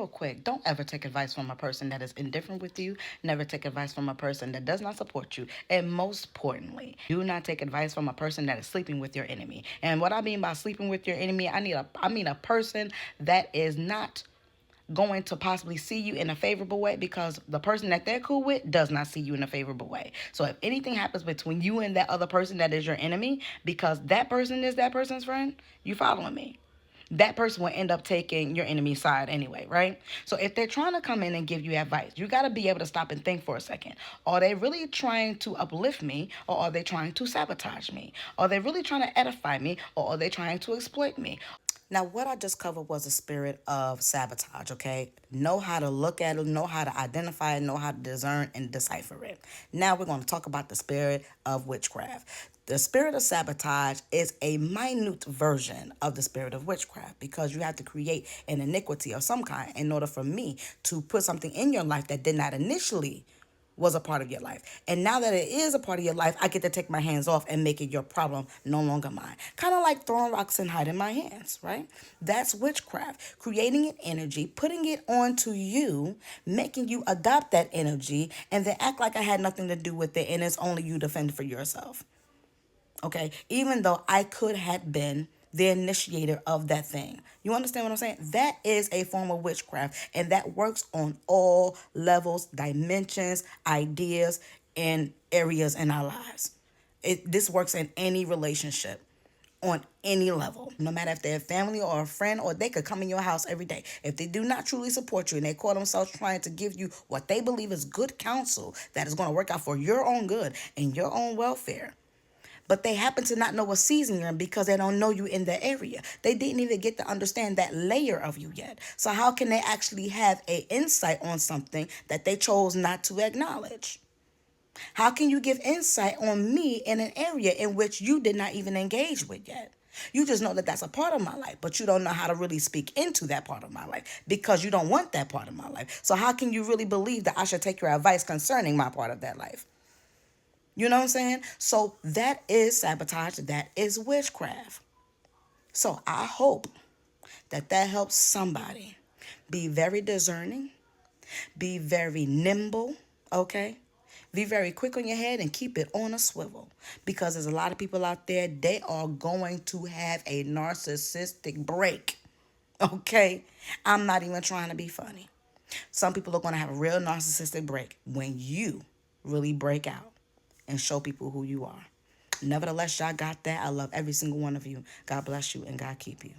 Real quick, don't ever take advice from a person that is indifferent with you. Never take advice from a person that does not support you. And most importantly, do not take advice from a person that is sleeping with your enemy. And what I mean by sleeping with your enemy, I mean a person that is not going to possibly see you in a favorable way, because the person that they're cool with does not see you in a favorable way. So if anything happens between you and that other person that is your enemy, because that person is that person's friend, you following me? That person will end up taking your enemy's side anyway, right? So if they're trying to come in and give you advice, you got to be able to stop and think for a second. Are they really trying to uplift me, or are they trying to sabotage me? Are they really trying to edify me, or are they trying to exploit me? Now, what I just covered was the spirit of sabotage, okay? Know how to look at it, know how to identify it, know how to discern and decipher it. Now, we're going to talk about the spirit of witchcraft. The spirit of sabotage is a minute version of the spirit of witchcraft, because you have to create an iniquity of some kind in order for me to put something in your life that did not initially was a part of your life. And now that it is a part of your life, I get to take my hands off and make it your problem, no longer mine. Kind of like throwing rocks and hiding my hands, right? That's witchcraft. Creating an energy, putting it onto you, making you adopt that energy, and then act like I had nothing to do with it and it's only you defend for yourself. Okay? Even though I could have been the initiator of that thing. You understand what I'm saying? That is a form of witchcraft, and that works on all levels, dimensions, ideas, and areas in our lives. This works in any relationship, on any level, no matter if they're a family or a friend, or they could come in your house every day. If they do not truly support you and they call themselves trying to give you what they believe is good counsel that is going to work out for your own good and your own welfare, but they happen to not know what season you're in because they don't know you in that area. They didn't even get to understand that layer of you yet. So how can they actually have a insight on something that they chose not to acknowledge? How can you give insight on me in an area in which you did not even engage with yet? You just know that that's a part of my life, but you don't know how to really speak into that part of my life because you don't want that part of my life. So how can you really believe that I should take your advice concerning my part of that life? You know what I'm saying? So that is sabotage. That is witchcraft. So I hope that that helps somebody be very discerning, be very nimble, okay? Be very quick on your head and keep it on a swivel, because there's a lot of people out there, they are going to have a narcissistic break, okay? I'm not even trying to be funny. Some people are going to have a real narcissistic break when you really break out and show people who you are. Nevertheless, y'all got that. I love every single one of you. God bless you and God keep you.